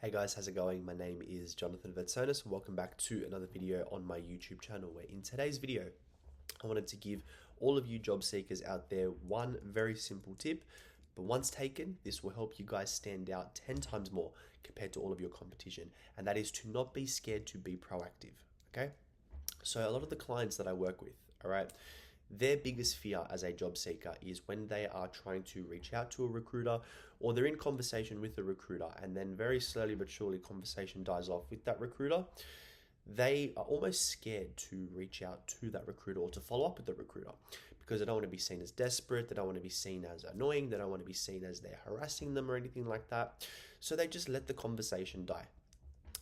Hey guys, how's it going? My name is Jonathan Vetsonis. Welcome back to another video on my YouTube channel, where in today's video, I wanted to give all of you job seekers out there one very simple tip, but once taken, this will help you guys stand out 10 times more compared to all of your competition, and that is to not be scared to be proactive, okay? So a lot of the clients that I work with, all right, their biggest fear as a job seeker is when they are trying to reach out to a recruiter or they're in conversation with a recruiter and then very slowly but surely conversation dies off with that recruiter. They are almost scared to reach out to that recruiter or to follow up with the recruiter because they don't want to be seen as desperate, they don't want to be seen as annoying, they don't want to be seen as they're harassing them or anything like that. So they just let the conversation die.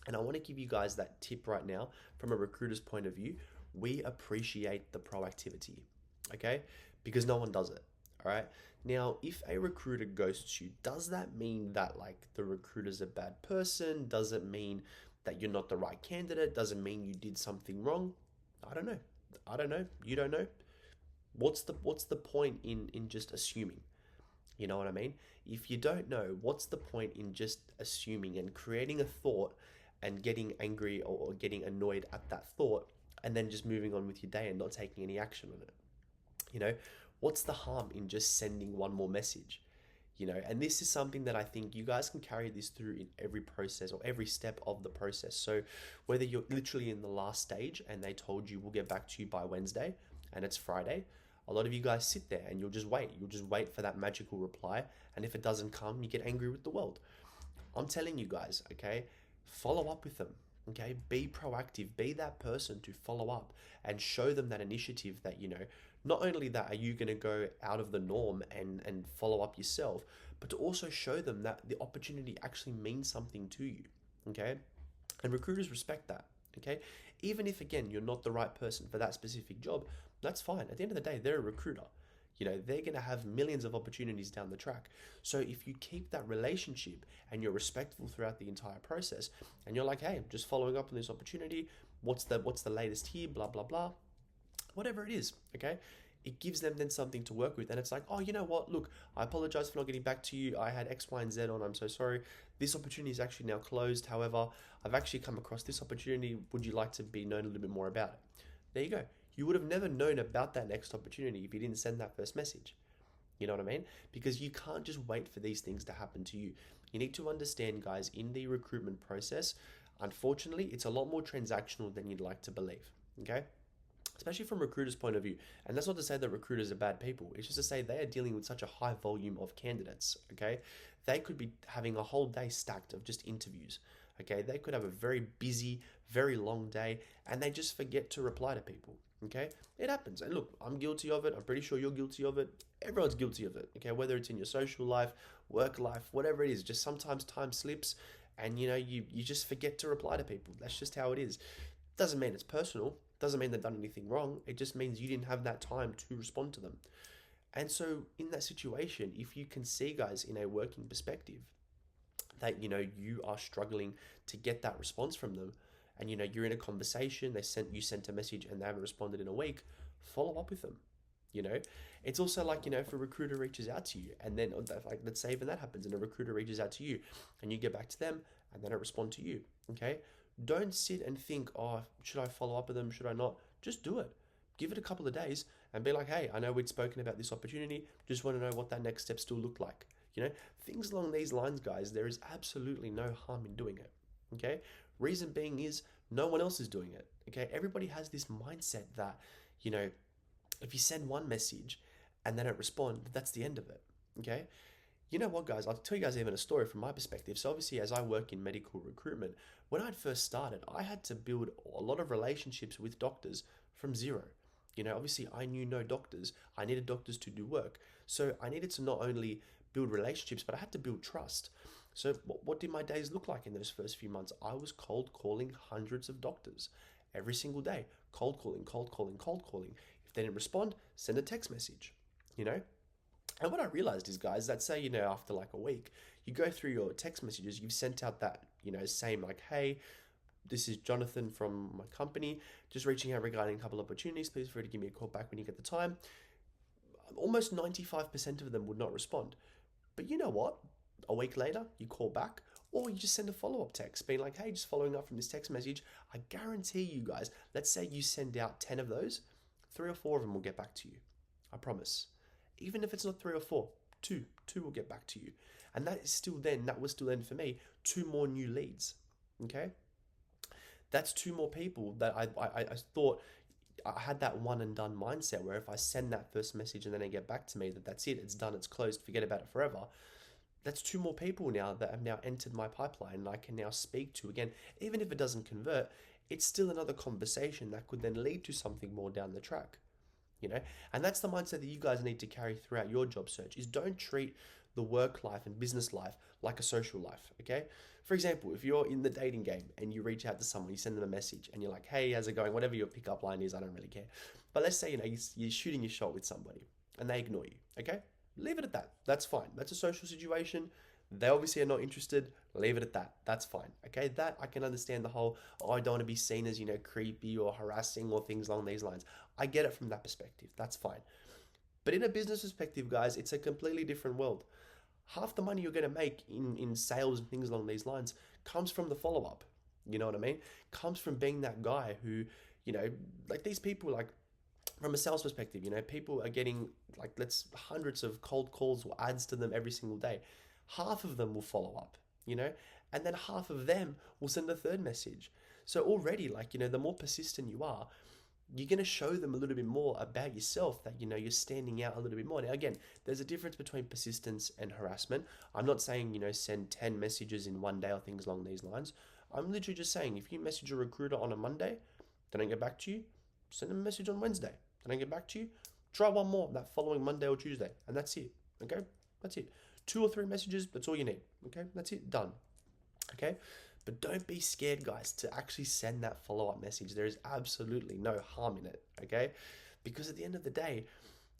And I want to give you guys that tip right now from a recruiter's point of view. We appreciate the proactivity, okay? Because no one does it, all right? Now, if a recruiter ghosts you, does that mean that like the recruiter's a bad person? Does it mean that you're not the right candidate? Does it mean you did something wrong? I don't know. I don't know. You don't know. What's the point in just assuming? You know what I mean? If you don't know, what's the point in just assuming and creating a thought and getting angry or getting annoyed at that thought and then just moving on with your day and not taking any action on it? You know, what's the harm in just sending one more message? And this is something that I think you guys can carry this through in every process or every step of the process. So whether you're literally in the last stage and they told you we'll get back to you by Wednesday and it's Friday, a lot of you guys sit there and you'll just wait. You'll just wait for that magical reply. And if it doesn't come, you get angry with the world. I'm telling you guys, okay, follow up with them. Okay, be proactive, be that person to follow up and show them that initiative that, not only that are you going to go out of the norm and follow up yourself, but to also show them that the opportunity actually means something to you. Okay, and recruiters respect that. Okay, even if again you're not the right person for that specific job, that's fine. At the end of the day, they're a recruiter. They're going to have millions of opportunities down the track. So if you keep that relationship and you're respectful throughout the entire process and you're like, hey, I'm just following up on this opportunity, what's the latest here, blah blah blah, whatever it is, okay, it gives them then something to work with. And it's like, oh, you know what, look, I apologize for not getting back to you, I had X, Y, and Z on, I'm so sorry, this opportunity is actually now closed, however, I've actually come across this opportunity, would you like to be known a little bit more about it? There you go. You would have never known about that next opportunity if you didn't send that first message. You know what I mean? Because you can't just wait for these things to happen to you. You need to understand, guys, in the recruitment process, unfortunately, it's a lot more transactional than you'd like to believe. Okay? Especially from recruiters' point of view. And that's not to say that recruiters are bad people. It's just to say they are dealing with such a high volume of candidates. Okay? They could be having a whole day stacked of just interviews. Okay? They could have a very busy, very long day, and they just forget to reply to people. Okay, it happens. And look, I'm guilty of it. I'm pretty sure you're guilty of it. Everyone's guilty of it. Okay, whether it's in your social life, work life, whatever it is, just sometimes time slips and you just forget to reply to people. That's just how it is. Doesn't mean it's personal. Doesn't mean they've done anything wrong. It just means you didn't have that time to respond to them. And so in that situation, if you can see, guys, in a working perspective, that you are struggling to get that response from them, and you're in a conversation, you sent a message and they haven't responded in a week, follow up with them. It's also like, if a recruiter reaches out to you and then like, let's say even that happens and a recruiter reaches out to you and you get back to them and they don't respond to you. Okay, don't sit and think, oh, should I follow up with them, should I not? Just do it. Give it a couple of days and be like, hey, I know we'd spoken about this opportunity, just want to know what that next step still looked like. Things along these lines, guys. There is absolutely no harm in doing it. Okay, reason being is no one else is doing it. Okay, everybody has this mindset that if you send one message and they don't respond, that's the end of it. Okay, you know what, guys, I'll tell you guys even a story from my perspective. So obviously, as I work in medical recruitment, when I'd first started, I had to build a lot of relationships with doctors from zero. Obviously I knew no doctors, I needed doctors to do work, so I needed to not only build relationships, but I had to build trust. So what did my days look like in those first few months? I was cold calling hundreds of doctors every single day. Cold calling, cold calling, cold calling. If they didn't respond, send a text message, And what I realized is, guys, that say, after like a week, you go through your text messages, you've sent out that, same like, hey, this is Jonathan from my company, just reaching out regarding a couple of opportunities. Please feel free to give me a call back when you get the time. Almost 95% of them would not respond. But you know what? A week later, you call back, Or you just send a follow-up text being like, hey, just following up from this text message. I guarantee you guys, let's say you send out 10 of those, 3 or 4 of them will get back to you. I promise. Even if it's not 3 or 4, two will get back to you. And that was still then for me, 2 more new leads. Okay? That's 2 more people that I thought I had that one and done mindset where if I send that first message and then they get back to me that's it, it's done, it's closed, forget about it forever. That's 2 more people now that have now entered my pipeline and I can now speak to again. Even if it doesn't convert, it's still another conversation that could then lead to something more down the track. And that's the mindset that you guys need to carry throughout your job search, is don't treat the work life and business life like a social life. Okay, for example, if you're in the dating game and you reach out to someone, you send them a message and you're like, hey, how's it going, whatever your pickup line is, I don't really care. But let's say you're shooting your shot with somebody and they ignore you. Okay, leave it at that. That's fine. That's a social situation. They obviously are not interested. Leave it at that. That's fine. Okay, that I can understand the whole, I don't want to be seen as, creepy or harassing or things along these lines. I get it from that perspective. That's fine. But in a business perspective, guys, it's a completely different world. Half the money you're going to make in sales and things along these lines comes from the follow-up. You know what I mean? Comes from being that guy who, like these people, like from a sales perspective, people are getting hundreds of cold calls or ads to them every single day. Half of them will follow up, and then half of them will send a third message. So already, the more persistent you are, you're going to show them a little bit more about yourself, that, you're standing out a little bit more. Now, again, there's a difference between persistence and harassment. I'm not saying, send 10 messages in one day or things along these lines. I'm literally just saying, if you message a recruiter on a Monday, they don't get back to you, send them a message on Wednesday. They don't get back to you, try one more that following Monday or Tuesday, and that's it. Okay, that's it. 2 or 3 messages, that's all you need. Okay, that's it, done. Okay, but don't be scared, guys, to actually send that follow-up message. There is absolutely no harm in it. Okay, because at the end of the day,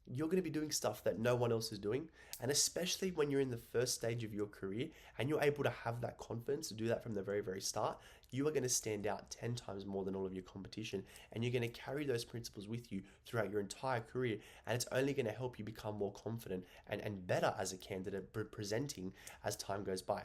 you're going to be doing stuff that no one else is doing. And especially when you're in the first stage of your career and you're able to have that confidence to do that from the very, very start, you are going to stand out 10 times more than all of your competition. And you're going to carry those principles with you throughout your entire career. And it's only going to help you become more confident and better as a candidate presenting as time goes by.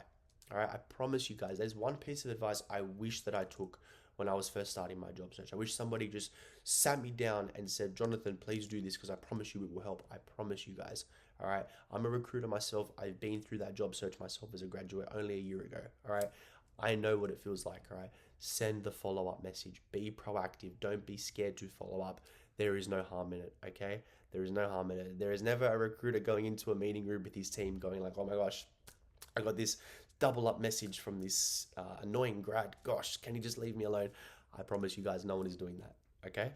All right, I promise you guys, there's one piece of advice I wish that I took when I was first starting my job search. I wish somebody just sat me down and said, Jonathan, please do this because I promise you it will help. I promise you guys. All right. I'm a recruiter myself. I've been through that job search myself as a graduate only a year ago. All right. I know what it feels like. All right. Send the follow-up message. Be proactive. Don't be scared to follow up. There is no harm in it. Okay. There is no harm in it. There is never a recruiter going into a meeting room with his team going like, oh my gosh, I got this double up message from this annoying grad. Gosh, can you just leave me alone? I promise you guys, no one is doing that. Okay.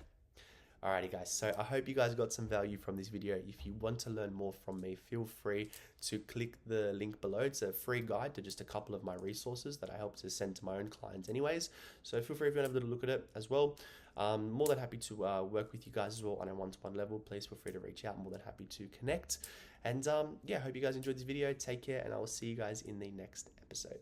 Alrighty guys, so I hope you guys got some value from this video. If you want to learn more from me, feel free to click the link below. It's a free guide to just a couple of my resources that I help to send to my own clients anyways. So feel free if you want to have a little look at it as well. More than happy to work with you guys as well on a one-to-one level. Please feel free to reach out. More than happy to connect. And yeah, I hope you guys enjoyed this video. Take care, and I will see you guys in the next episode.